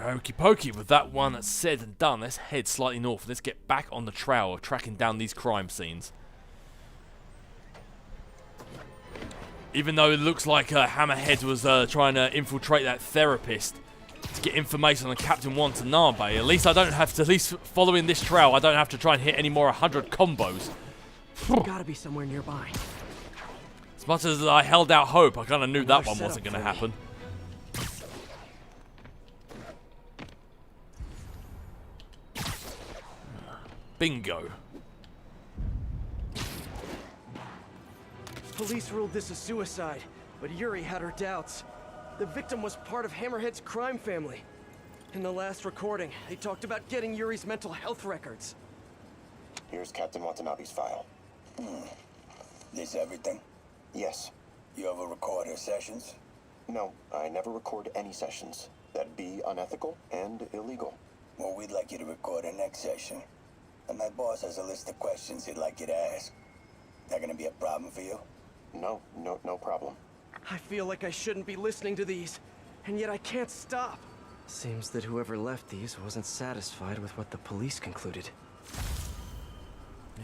Okie pokey, with that one said and done, let's head slightly north. Let's get back on the trail of tracking down these crime scenes. Even though it looks like Hammerhead was trying to infiltrate that therapist to get information on Captain Watanabe, at least I don't have to, at least following this trail, I don't have to try and hit any more 100 combos. Gotta be somewhere nearby. As much as I held out hope, I kind of knew that one wasn't going to happen. Bingo. Police ruled this a suicide, but Yuri had her doubts. The victim was part of Hammerhead's crime family. In the last recording, they talked about getting Yuri's mental health records. Here's Captain Watanabe's file. This everything? Yes. You ever record her sessions? No, I never record any sessions. That'd be unethical and illegal. Well, we'd like you to record her next session. And my boss has a list of questions he'd like you to ask. That gonna be a problem for you? No problem. I feel like I shouldn't be listening to these, and yet I can't stop. Seems that whoever left these wasn't satisfied with what the police concluded.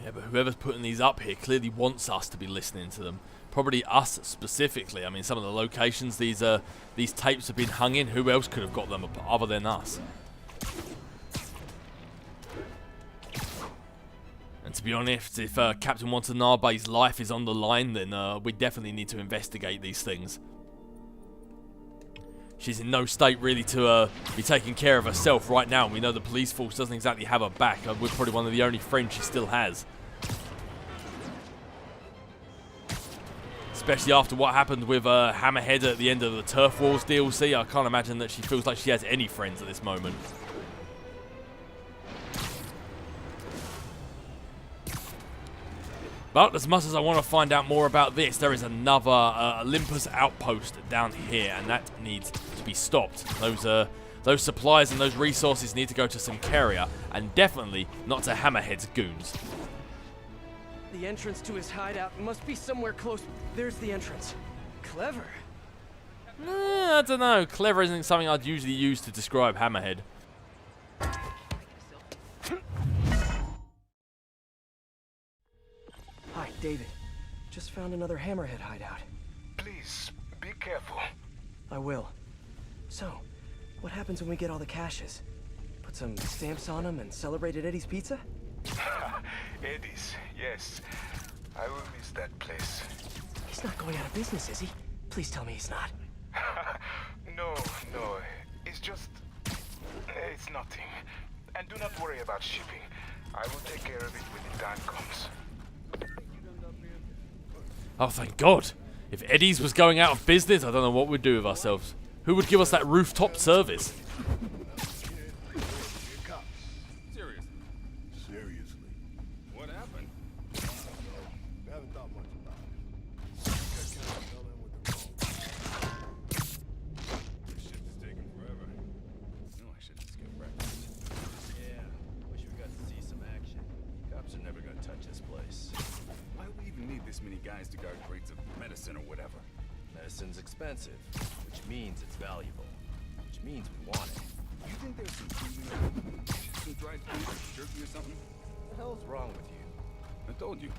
Yeah, but whoever's putting these up here clearly wants us to be listening to them. Probably us specifically. I mean, some of the locations these tapes have been hung in, who else could have got them other than us? And to be honest, if Captain Watanabe's life is on the line, then we definitely need to investigate these things. She's in no state really to be taking care of herself right now. We know the police force doesn't exactly have her back. We're probably one of the only friends she still has. Especially after what happened with Hammerhead at the end of the Turf Wars DLC. I can't imagine that she feels like she has any friends at this moment. But as much as I want to find out more about this, there is another Olympus outpost down here, and that needs to be stopped. Those supplies and those resources need to go to Symkaria, and definitely not to Hammerhead's goons. The entrance to his hideout must be somewhere close. There's the entrance. Clever. I don't know. Clever isn't something I'd usually use to describe Hammerhead. Hi, David. Just found another Hammerhead hideout. Please, be careful. I will. So, what happens when we get all the caches? Put some stamps on them and celebrate at Eddie's Pizza? Eddie's, yes. I will miss that place. He's not going out of business, is he? Please tell me he's not. No. It's just... It's nothing. And do not worry about shipping. I will take care of it when the time comes. Oh, thank God. If Eddie's was going out of business, I don't know what we'd do with ourselves. Who would give us that rooftop service? Seriously. What happened? I haven't thought much about it. This shit is taking forever. No, I should just get breakfast. Yeah, wish we got to see some action. Cops are never gonna touch this place. Why do we even need this many guys to guard crates of medicine or whatever? Medicine's expensive, which means it's valuable, which means we want it. You think there's some food in there? Some dried food or jerky or something? What the hell's wrong with you? I told you.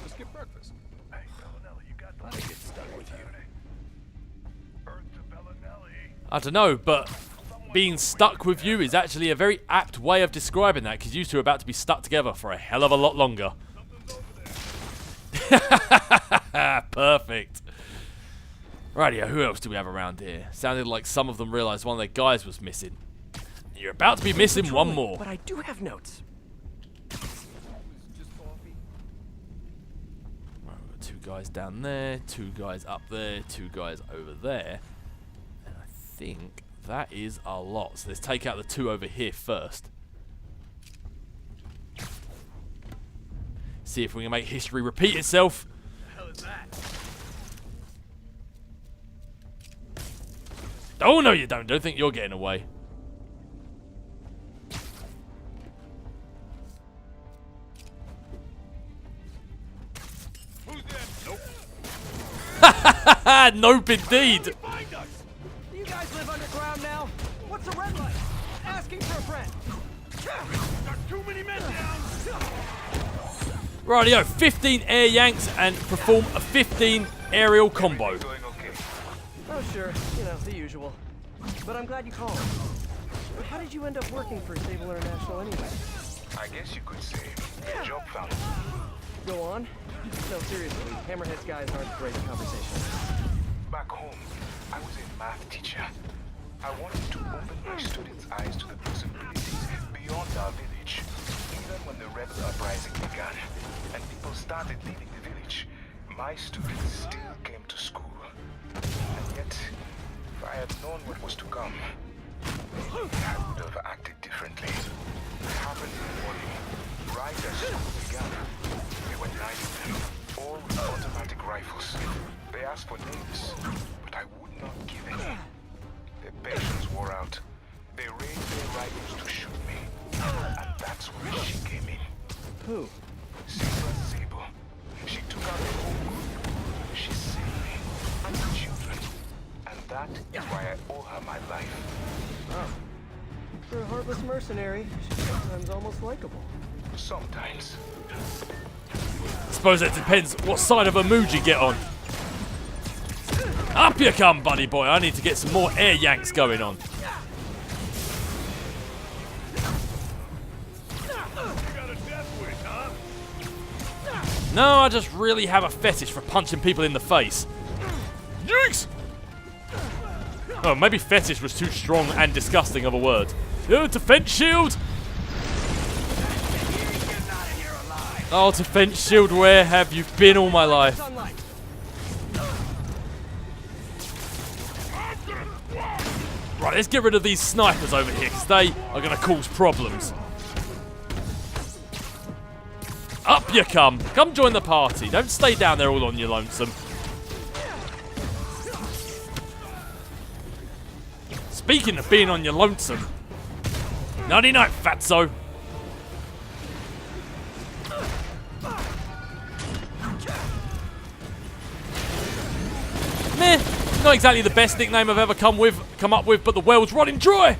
Let's get breakfast. Hey, Bellinelli, you got the... I get stuck with you. Earth to Bellinelli. I don't know, but being stuck with you is actually a very apt way of describing that, because you two are about to be stuck together for a hell of a lot longer. Perfect. Rightio, who else do we have around here? Sounded like some of them realized one of their guys was missing. You're about to be missing one more. But I do have notes. Right, we've got two guys down there, two guys up there, two guys over there. And I think that is a lot. So let's take out the two over here first. See if we can make history repeat itself. What the hell is that? Oh, no, you don't. Don't think you're getting away. Who's that? Nope. Nope, indeed. Do you guys live underground now? What's a red light? not asking for a friend. Got too many men down. Rightio, 15 air yanks and perform a 15 aerial combo. Doing okay. Oh, sure. You know, the usual. But I'm glad you called. But how did you end up working for Sable International anyway? I guess you could say a job found. Go on. No, seriously, Hammerhead's guys aren't great at conversation. Back home, I was a math teacher. I wanted to open my students' eyes to the possibilities beyond our village. Even when the rebel uprising began, and people started leaving the village, my students still came to school. And yet, if I had known what was to come, maybe I would have acted differently. It happened in the morning, right as school began. There were 9 of them, all with automatic rifles. They asked for names, but I would not give any. Their patience wore out. They raised their rifles to shoot me. And that's where she came in. Who? Sable. She took out the whole group. She saved me and the children. And that is why I owe her my life. Oh. For a heartless mercenary, she's sometimes almost likable. Sometimes. Suppose it depends what side of a mood you get on. Up you come, buddy boy. I need to get some more air yanks going on. No, I just really have a fetish for punching people in the face. Yikes! Oh, maybe fetish was too strong and disgusting of a word. Defense shield! Oh, defense shield, where have you been all my life? Right, let's get rid of these snipers over here, because they are going to cause problems. Up you come. Come join the party. Don't stay down there all on your lonesome. Speaking of being on your lonesome. Nighty night, fatso. Meh. Not exactly the best nickname I've ever come up with, but the well's running dry.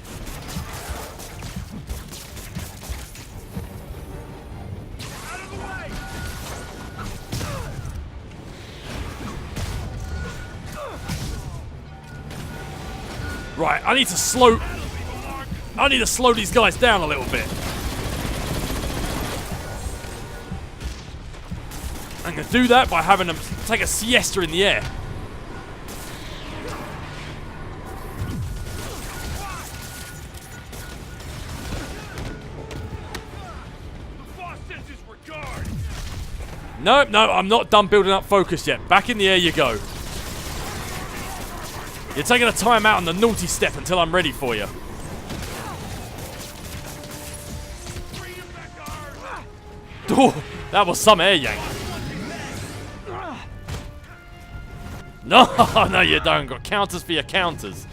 Right, I need to slow these guys down a little bit. I'm going to do that by having them take a siesta in the air. No, I'm not done building up focus yet. Back in the air you go. You're taking a time out on the naughty step until I'm ready for you. Oh, that was some air yank. No, you don't. Got counters for your counters.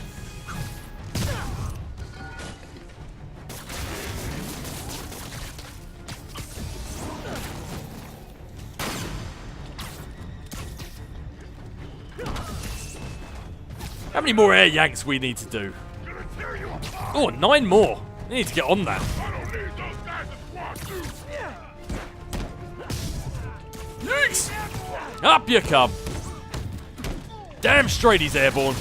How many more air yanks we need to do? Oh, 9 more. We need to get on that. Yikes! Up you come. Damn straight he's airborne.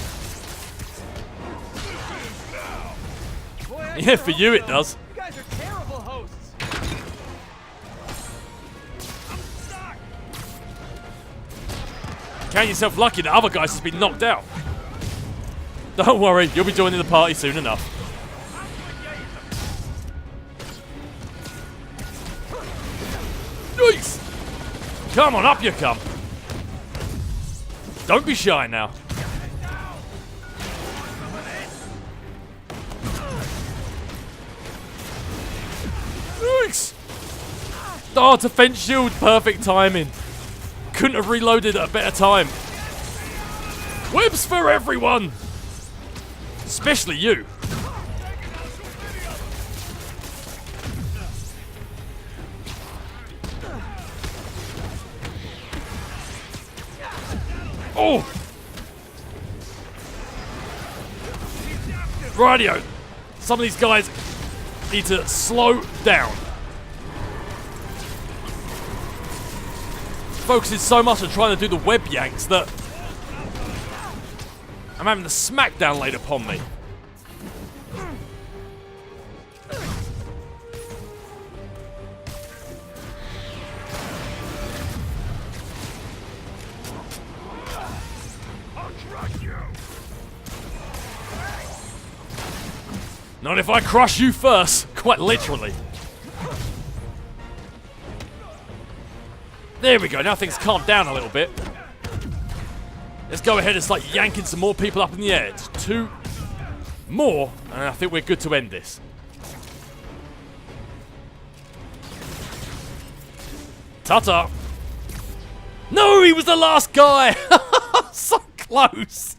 Yeah, for you it does. You guys are terrible hosts. Count yourself lucky that other guys has been knocked out. Don't worry, you'll be joining the party soon enough. Nice! Come on, up you come. Don't be shy now. Nice! Oh, defense shield, perfect timing. Couldn't have reloaded at a better time. Whips for everyone! Especially you. Oh! Rightio. Some of these guys Need to slow down. Focusing so much on trying to do the web yanks that I'm having the smackdown laid upon me. Not if I crush you first, quite literally. There we go, now things calmed down a little bit. Let's go ahead and start yanking some more people up in the air. Just 2 more, and I think we're good to end this. Ta-ta! No, he was the last guy! So close!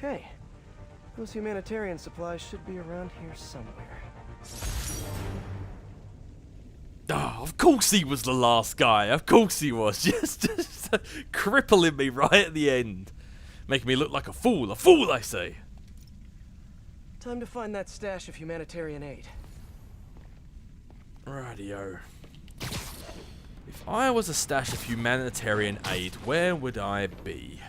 Okay. Those humanitarian supplies should be around here somewhere. Oh, of course he was the last guy. Of course he was. Just crippling me right at the end. Making me look like a fool. A fool, I say. Time to find that stash of humanitarian aid. Rightio. If I was a stash of humanitarian aid, where would I be?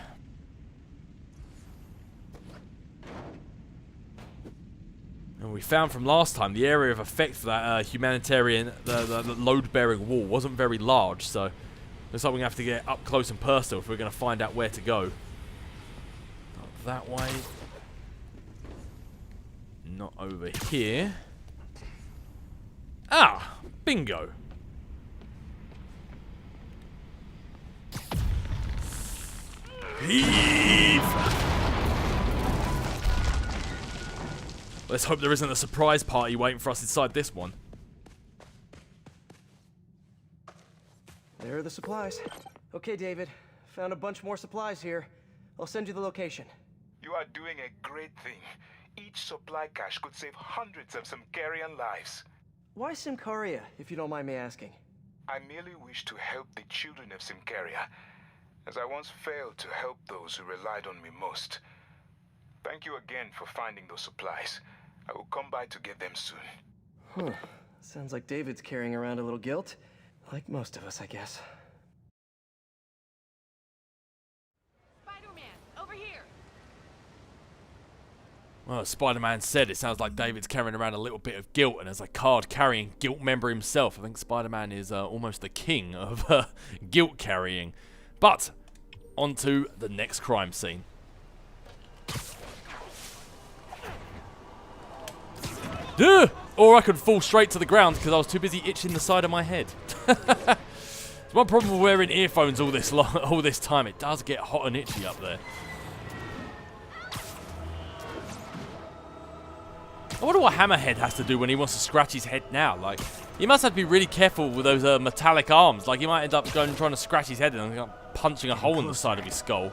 And we found from last time the area of effect for that humanitarian, the load-bearing wall wasn't very large, so looks like we're going to have to get up close and personal if we're going to find out where to go. Not that way. Not over here. Ah! Bingo! Heave! Let's hope there isn't a surprise party waiting for us inside this one. There are the supplies. Okay, David. Found a bunch more supplies here. I'll send you the location. You are doing a great thing. Each supply cache could save hundreds of Simkarian lives. Why Simcaria, if you don't mind me asking? I merely wish to help the children of Simcaria, as I once failed to help those who relied on me most. Thank you again for finding those supplies. I will come by to get them soon. Huh. Sounds like David's carrying around a little guilt. Like most of us, I guess. Spider-Man, over here! Well, as Spider-Man said, it sounds like David's carrying around a little bit of guilt, and as a card-carrying guilt member himself, I think Spider-Man is almost the king of guilt carrying. But, on to the next crime scene. Duh! Or I could fall straight to the ground because I was too busy itching the side of my head. It's one problem with wearing earphones all this time. It does get hot and itchy up there. I wonder what Hammerhead has to do when he wants to scratch his head now. Like, he must have to be really careful with those metallic arms. Like, he might end up going and trying to scratch his head and punching a hole in the side of his skull.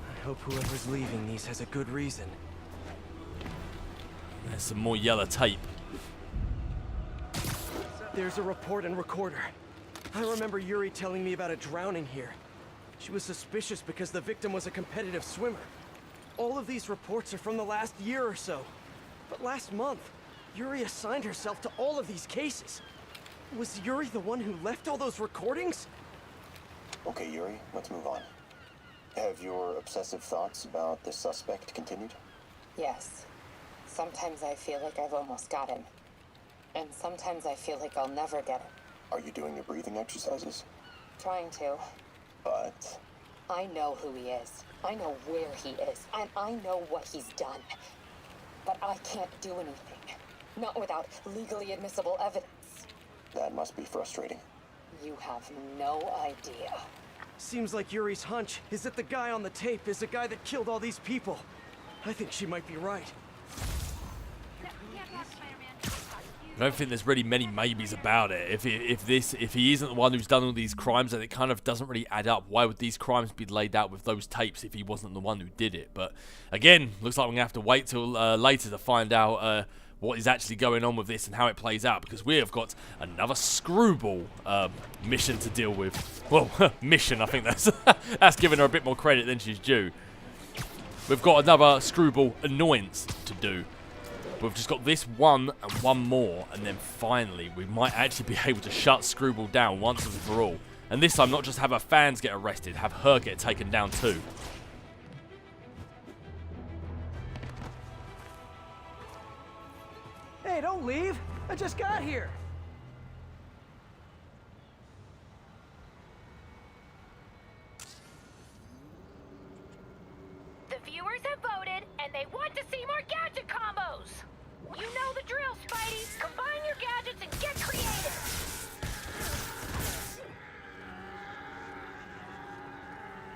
I hope whoever's leaving these has a good reason. There's some more yellow tape. There's a report and recorder. I remember Yuri telling me about a drowning here. She was suspicious because the victim was a competitive swimmer. All of these reports are from the last year or so. But last month, Yuri assigned herself to all of these cases. Was Yuri the one who left all those recordings? Okay, Yuri, let's move on. Have your obsessive thoughts about this suspect continued? Yes. Sometimes I feel like I've almost got him. And sometimes I feel like I'll never get him. Are you doing your breathing exercises? Trying to. But... I know who he is. I know where he is. And I know what he's done. But I can't do anything. Not without legally admissible evidence. that must be frustrating. You have no idea. Seems like Yuri's hunch is that the guy on the tape is the guy that killed all these people. I think she might be right. I don't think there's really many maybes about it. If he isn't the one who's done all these crimes, then it kind of doesn't really add up. Why would these crimes be laid out with those tapes if he wasn't the one who did it? But again, looks like we're gonna have to wait till later to find out what is actually going on with this and how it plays out, because we have got another Screwball mission to deal with. Well, mission. I think that's that's giving her a bit more credit than she's due. we've got another Screwball annoyance to do. We've just got this one and one more, and then finally we might actually be able to shut Screwball down once and for all. And this time, not just have her fans get arrested, have her get taken down too. Hey, don't leave. I just got here. The viewers have voted, and they want to see more gadget combos. You know the drill, Spidey. Combine your gadgets and get creative.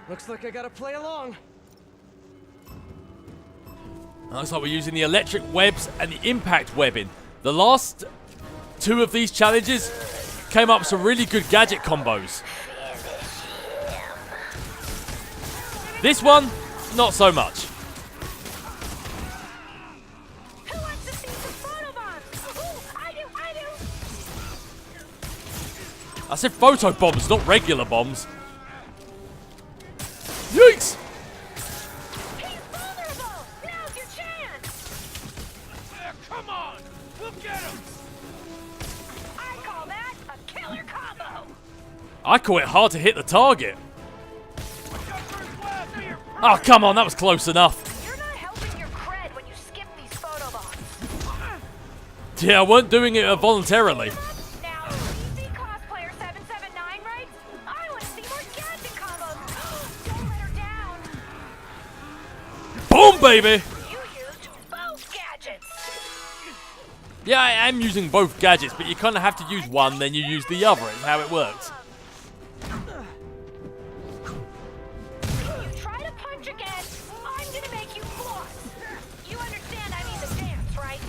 Looks like I gotta play along. Looks like we're using the electric webs and the impact webbing. The last two of these challenges came up with some really good gadget combos. This one, not so much. Who wants to see some photobombs? Ooh, I do. I said photo bombs, not regular bombs. Yikes! He's vulnerable. Now's your chance. Come on! We'll get him! I call that a killer combo. I call it hard to hit the target. Oh, come on, that was close enough. You're not helping your cred when you skip these photobombs. Yeah, I weren't doing it voluntarily. Now, DC cosplayer 779 writes, I want to see more gadget combos. Don't let her down. Boom, baby! You used both gadgets. Yeah, I am using both gadgets, but you kind of have to use one, then you use the other. It's how it works. You try to punch again, I'm gonna make you floss. You understand I mean the dance, right?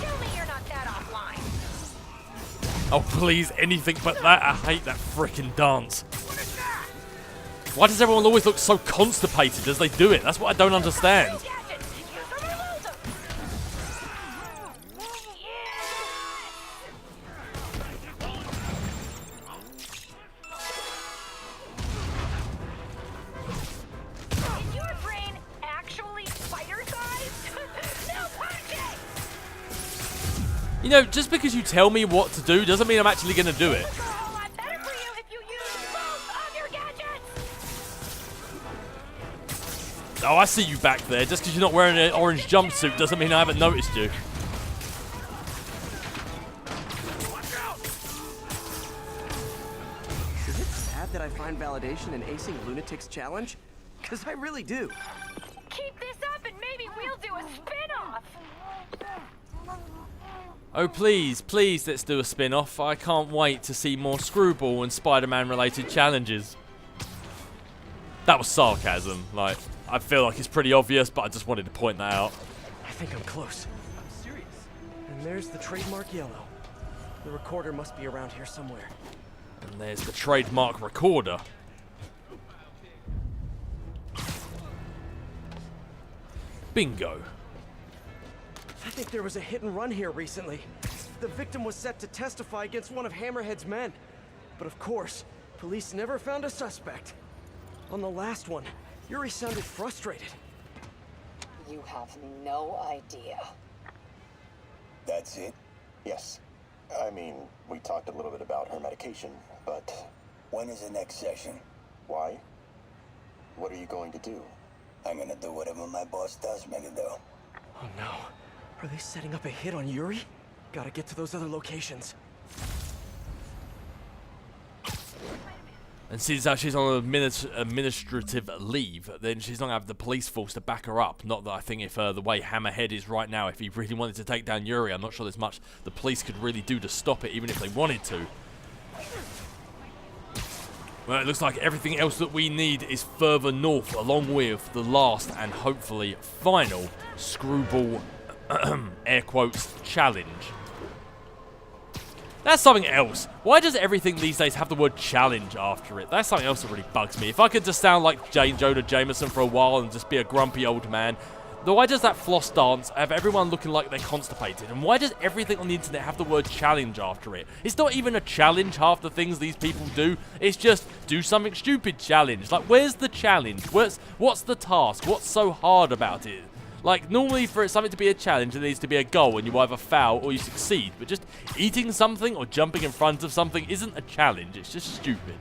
Tell me you're not that offline. Oh, please, anything but that. I hate that frickin' dance. Why does everyone always look so constipated as they do it? That's what I don't understand. Gadgets, use them or lose them. Is your brain actually spider-sized? No punching! You know, just because you tell me what to do doesn't mean I'm actually going to do it. It's a whole lot better for you if you use both of your gadgets! Oh, I see you back there. Just because you're not wearing an orange jumpsuit doesn't mean I haven't noticed you. Is it sad that I find validation in acing Lunatic's challenge? Because I really do. Keep this up and maybe we'll do a spin-off! Oh, please, please, let's do a spin-off. I can't wait to see more Screwball and Spider-Man related challenges. That was sarcasm. Like, I feel like it's pretty obvious, but I just wanted to point that out. I think I'm close. I'm serious. And there's the trademark yellow. The recorder must be around here somewhere. And there's the trademark recorder. Bingo. I think there was a hit and run here recently. The victim was set to testify against one of Hammerhead's men. But of course, police never found a suspect. On the last one, Yuri sounded frustrated. You have no idea. That's it? Yes. I mean, we talked a little bit about her medication, but When is the next session? why? What are you going to do? I'm gonna do whatever my boss tells me to do. Oh no. Are they setting up a hit on Yuri? Gotta get to those other locations. And since she's on administrative leave, then she's not going to have the police force to back her up. Not that I think if the way Hammerhead is right now, if he really wanted to take down Yuri, I'm not sure there's much the police could really do to stop it, even if they wanted to. Well, it looks like everything else that we need is further north, along with the last and hopefully final Screwball, air quotes, challenge. That's something else. Why does everything these days have the word challenge after it? That's something else that really bugs me. If I could just sound like Jonah Jameson for a while and just be a grumpy old man, Why does that floss dance have everyone looking like they're constipated? And why does everything on the internet have the word challenge after it? It's not even a challenge, half the things these people do. It's just, do something stupid challenge. Like, where's the challenge? What's the task? What's so hard about it? Like, normally for something to be a challenge, there needs to be a goal, and you either fail or you succeed. But just eating something or jumping in front of something isn't a challenge. It's just stupid.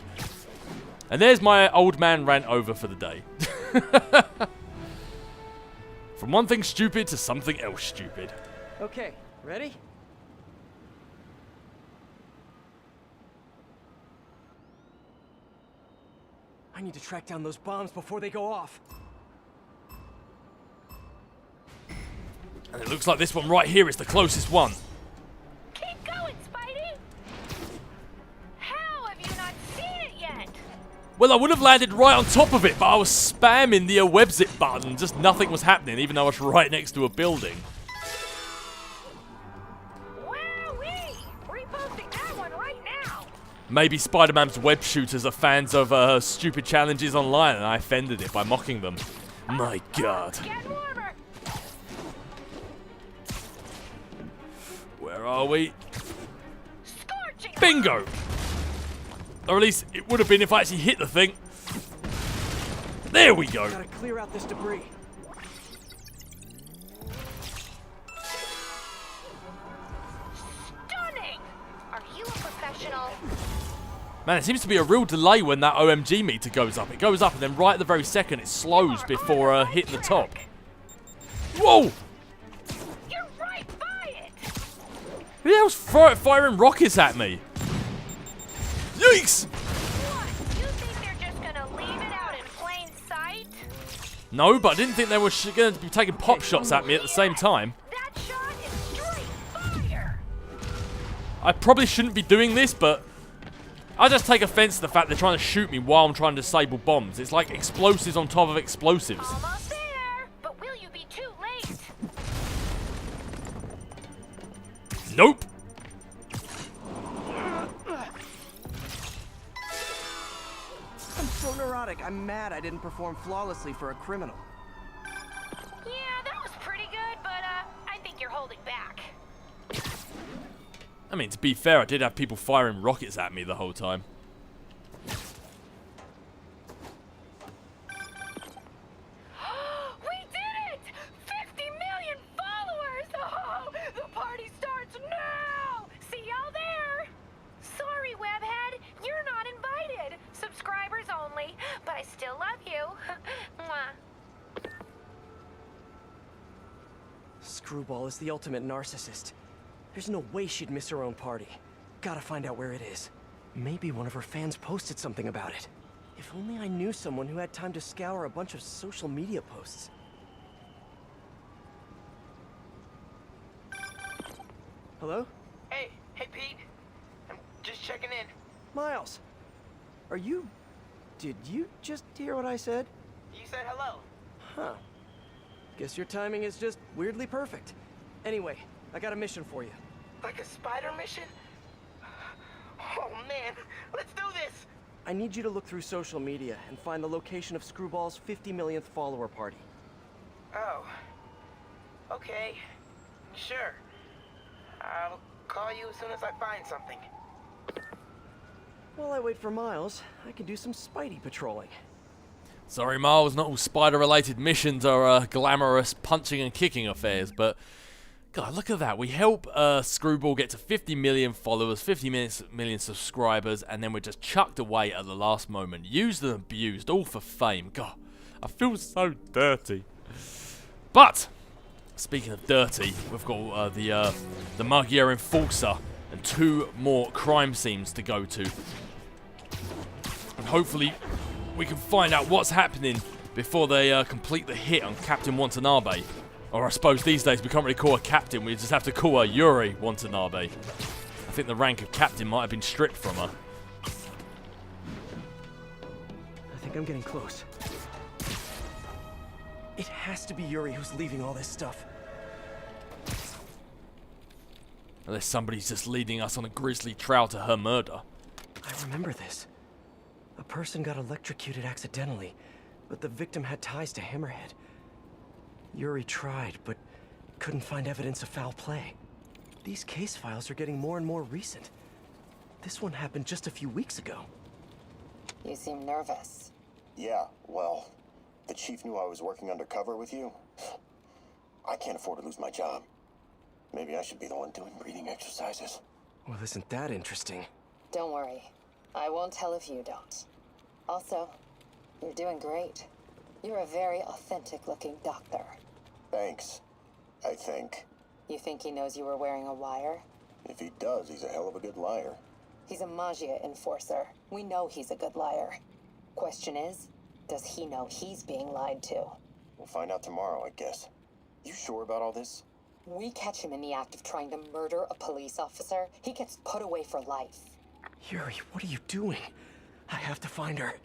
And there's my old man rant over for the day. From one thing stupid to something else stupid. Okay, ready? I need to track down those bombs before they go off. And it looks like this one right here is the closest one. Keep going, Spidey! How have you not seen it yet? Well, I would have landed right on top of it, but I was spamming the web zip button and just nothing was happening, even though I was right next to a building. Wowee! Reposting that one right now! Maybe Spider-Man's web shooters are fans of stupid challenges online and I offended it by mocking them. My God. Get warmer! Where are we? Scorching! Bingo! Or at least it would have been if I actually hit the thing. There we go. Gotta clear out this debris. Stunning! Are you a professional? Man, it seems to be a real delay when that OMG meter goes up. It goes up and then right at the very second it slows before hitting the top. Whoa! You're right by it! Who the hell's firing rockets at me? Yikes! What? You think they're just gonna leave it out in plain sight? No, but I didn't think they were going to be taking pop shots at me at the same time. That shot is straight fire! I probably shouldn't be doing this, but I just take offense to the fact they're trying to shoot me while I'm trying to disable bombs. It's like explosives on top of explosives. Almost there! But will you be too late? Nope. I'm so neurotic. I'm mad I didn't perform flawlessly for a criminal. Yeah, that was pretty good, but I think you're holding back. I mean, to be fair, I did have people firing rockets at me the whole time. We did it! 50 million followers! Oh, the party starts now! See y'all there! Sorry, Webhead, you're not invited. Subscribers only, but I still love you. Mwah. Screwball is the ultimate narcissist. There's no way she'd miss her own party. Gotta find out where it is. Maybe one of her fans posted something about it. If only I knew someone who had time to scour a bunch of social media posts. Hello? Hey Pete. I'm just checking in. Miles! Are you... Did you just hear what I said? You said hello. Huh. Guess your timing is just weirdly perfect. Anyway, I got a mission for you. Like a spider mission? Oh man, let's do this! I need you to look through social media and find the location of Screwball's 50 millionth follower party. Oh. Okay. Sure. I'll call you as soon as I find something. While I wait for Miles, I can do some Spidey patrolling. Sorry, Miles, not all spider-related missions are glamorous punching and kicking affairs, but God, look at that. We help Screwball get to 50 million followers, 50 million subscribers, and then we're just chucked away at the last moment. Used and abused, all for fame. God, I feel so dirty. But, speaking of dirty, we've got the Muggier Enforcer and 2 more crime scenes to go to. And hopefully we can find out what's happening before they complete the hit on Captain Watanabe. Or I suppose these days we can't really call her Captain, we just have to call her Yuri Watanabe. I think the rank of Captain might have been stripped from her. I think I'm getting close. It has to be Yuri who's leaving all this stuff. Unless somebody's just leading us on a grisly trail to her murder. I remember this. A person got electrocuted accidentally, but the victim had ties to Hammerhead. Yuri tried, but couldn't find evidence of foul play. These case files are getting more and more recent. This one happened just a few weeks ago. You seem nervous. Yeah, well, the chief knew I was working undercover with you. I can't afford to lose my job. Maybe I should be the one doing breathing exercises. Well, isn't that interesting? Don't worry. I won't tell if you don't. Also, you're doing great. You're a very authentic-looking doctor. Thanks, I think. You think he knows you were wearing a wire? If he does, he's a hell of a good liar. He's a Magia enforcer. We know he's a good liar. Question is, does he know he's being lied to? We'll find out tomorrow, I guess. You sure about all this? We catch him in the act of trying to murder a police officer, he gets put away for life. Yuri, what are you doing? I have to find her.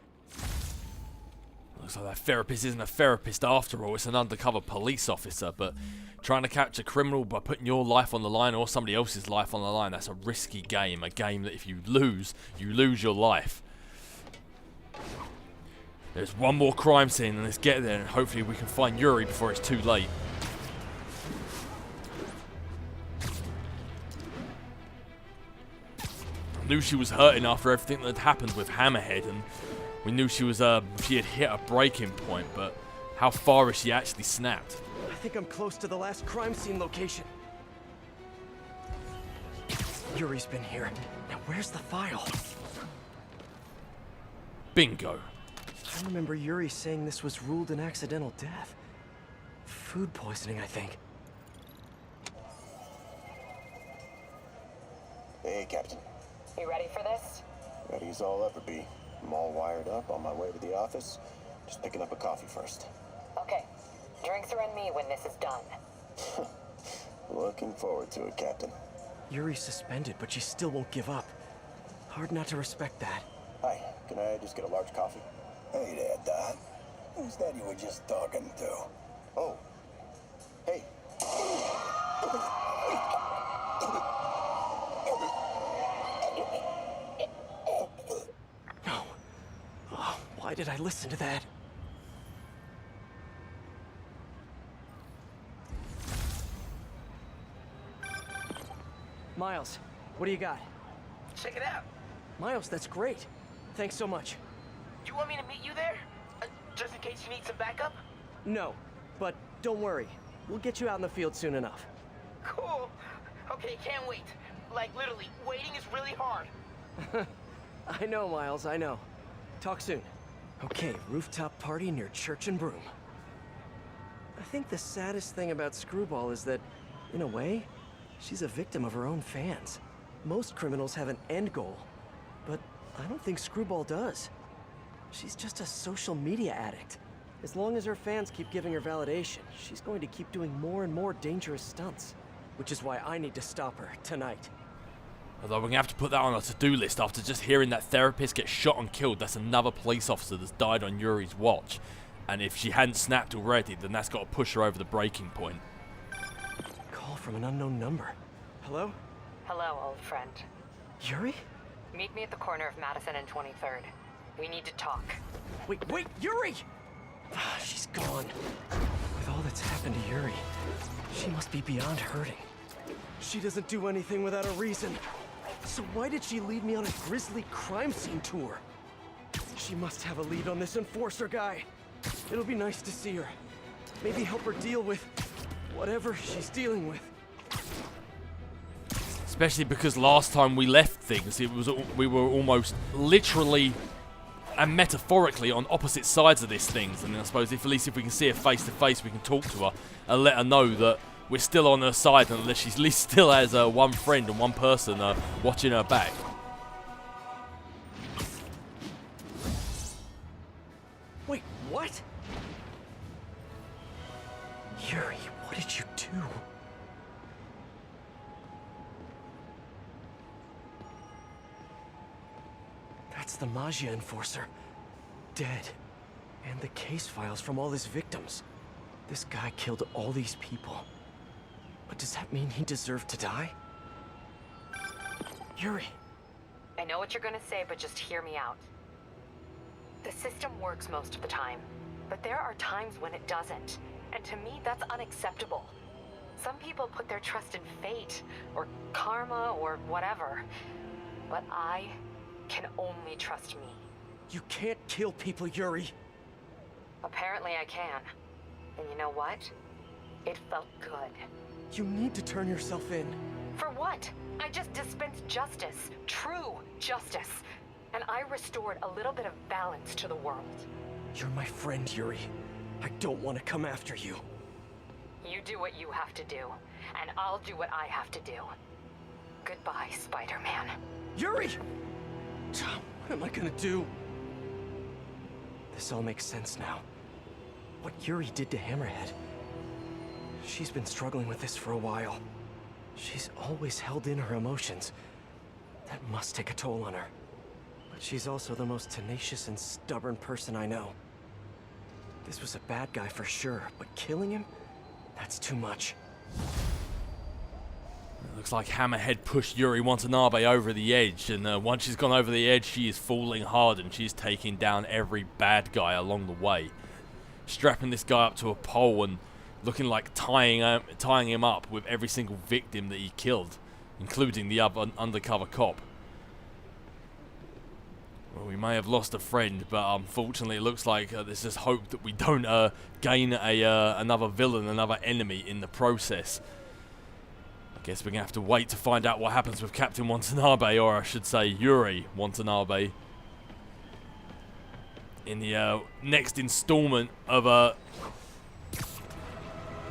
Looks like that therapist isn't a therapist after all. It's an undercover police officer, but trying to catch a criminal by putting your life on the line or somebody else's life on the line, that's a risky game. A game that if you lose your life. There's one more crime scene, and let's get there, and hopefully we can find Yuri before it's too late. I knew she was hurting after everything that had happened with Hammerhead, and we knew she had hit a breaking point, but how far has she actually snapped? I think I'm close to the last crime scene location. Yuri's been here. Now where's the file? Bingo. I remember Yuri saying this was ruled an accidental death. Food poisoning, I think. Hey, Captain. You ready for this? Ready as all ever be. I'm all wired up, on my way to the office. Just picking up a coffee first. Okay. Drinks are on me when this is done. Looking forward to it, Captain. Yuri's suspended, but she still won't give up. Hard not to respect that. Hi, can I just get a large coffee? Hey there, Dot. Who's that you were just talking to? Oh. Hey. No. Oh, why did I listen to that? Miles, what do you got? Check it out. Miles, that's great. Thanks so much. You want me to meet you there? Just in case you need some backup? No, but don't worry. We'll get you out in the field soon enough. Cool. Okay, can't wait. Like, literally, waiting is really hard. I know, Miles, I know. Talk soon. Okay, rooftop party near Church and Broom. I think the saddest thing about Screwball is that, in a way, she's a victim of her own fans. Most criminals have an end goal, but I don't think Screwball does. She's just a social media addict. As long as her fans keep giving her validation, she's going to keep doing more and more dangerous stunts. Which is why I need to stop her tonight. Although we're going to have to put that on our to-do list after just hearing that therapist get shot and killed. That's another police officer that's died on Yuri's watch. And if she hadn't snapped already, then that's got to push her over the breaking point. Call from an unknown number. Hello? Hello, old friend. Yuri? Meet me at the corner of Madison and 23rd. We need to talk. Wait, Yuri! Ah, she's gone. With all that's happened to Yuri, she must be beyond hurting. She doesn't do anything without a reason. So why did she lead me on a grisly crime scene tour? She must have a lead on this enforcer guy. It'll be nice to see her. Maybe help her deal with whatever she's dealing with. Especially because last time we left things, we were almost literally and metaphorically on opposite sides of these things. And I suppose at least if we can see her face to face, we can talk to her and let her know that we're still on her side, and that she at least still has one friend and one person watching her back. Wait, what? Yuri, what did you do? That's the Magia enforcer. Dead. And the case files from all his victims. This guy killed all these people. But does that mean he deserved to die? Yuri. I know what you're gonna say, but just hear me out. The system works most of the time, but there are times when it doesn't. And to me, that's unacceptable. Some people put their trust in fate, or karma, or whatever. But I can only trust me. You can't kill people, Yuri. Apparently I can. And you know what? It felt good. You need to turn yourself in. For what? I just dispensed justice. True justice. And I restored a little bit of balance to the world. You're my friend, Yuri. I don't want to come after you. You do what you have to do, and I'll do what I have to do. Goodbye, Spider-Man. Yuri! What am I gonna do? This all makes sense now. What Yuri did to Hammerhead. She's been struggling with this for a while. She's always held in her emotions. That must take a toll on her. But she's also the most tenacious and stubborn person I know. This was a bad guy for sure, but killing him? That's too much. It looks like Hammerhead pushed Yuri Watanabe over the edge, and once she's gone over the edge, she is falling hard, and she's taking down every bad guy along the way. Strapping this guy up to a pole and looking like tying him up with every single victim that he killed, including the other undercover cop. Well, we may have lost a friend, but unfortunately it looks like there's just hope that we don't gain another villain, another enemy in the process. I guess we're going to have to wait to find out what happens with Captain Watanabe, or I should say Yuri Watanabe, in the next installment of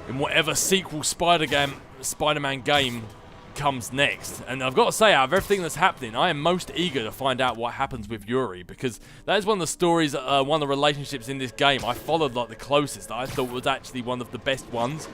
in whatever sequel Spider-Man game comes next. And I've got to say, out of everything that's happening, I am most eager to find out what happens with Yuri, because that is one of the stories, one of the relationships in this game I followed like the closest, that I thought was actually one of the best ones.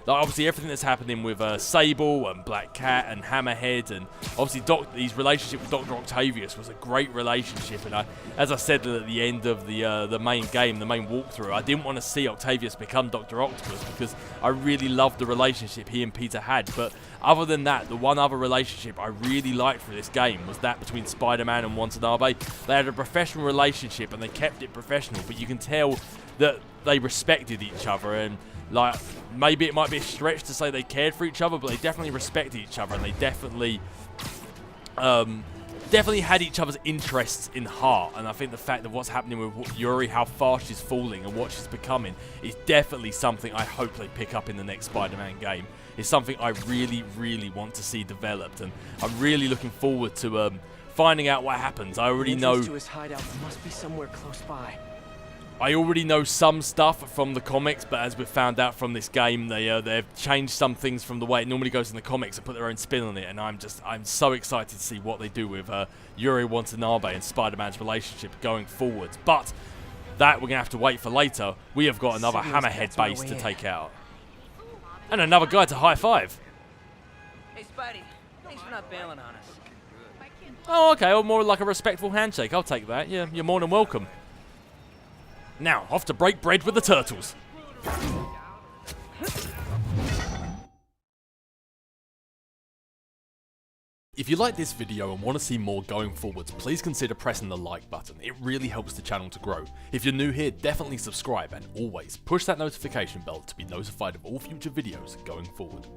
Like, obviously everything that's happening with Sable and Black Cat and Hammerhead, and obviously his relationship with Dr. Octavius was a great relationship, and as I said at the end of the main game, the main walkthrough, I didn't want to see Octavius become Dr. Octopus because I really loved the relationship he and Peter had. But other than that, the one other relationship I really liked for this game was that between Spider-Man and Watanabe. They had a professional relationship and they kept it professional, but you can tell that they respected each other, and like, maybe it might be a stretch to say they cared for each other, but they definitely respected each other, and they definitely had each other's interests in heart. And I think the fact of what's happening with Yuri, how fast she's falling and what she's becoming, is definitely something I hope they pick up in the next Spider-Man game. It's something I really, really want to see developed, and I'm really looking forward to finding out what happens. I already know to his hideout must be somewhere close by. I already know some stuff from the comics, but as we've found out from this game, they've changed some things from the way it normally goes in the comics and put their own spin on it, and I'm so excited to see what they do with Yuri Watanabe and Spider-Man's relationship going forwards. But that we're going to have to wait for later. We have got another Hammerhead base to take out. And another guy to high five. Hey, Spidey. Thanks for not bailing on us. Oh, okay, or more like a respectful handshake. I'll take that. Yeah, you're more than welcome. Now, off to break bread with the turtles. If you like this video and want to see more going forwards, please consider pressing the like button. It really helps the channel to grow. If you're new here, definitely subscribe, and always push that notification bell to be notified of all future videos going forward.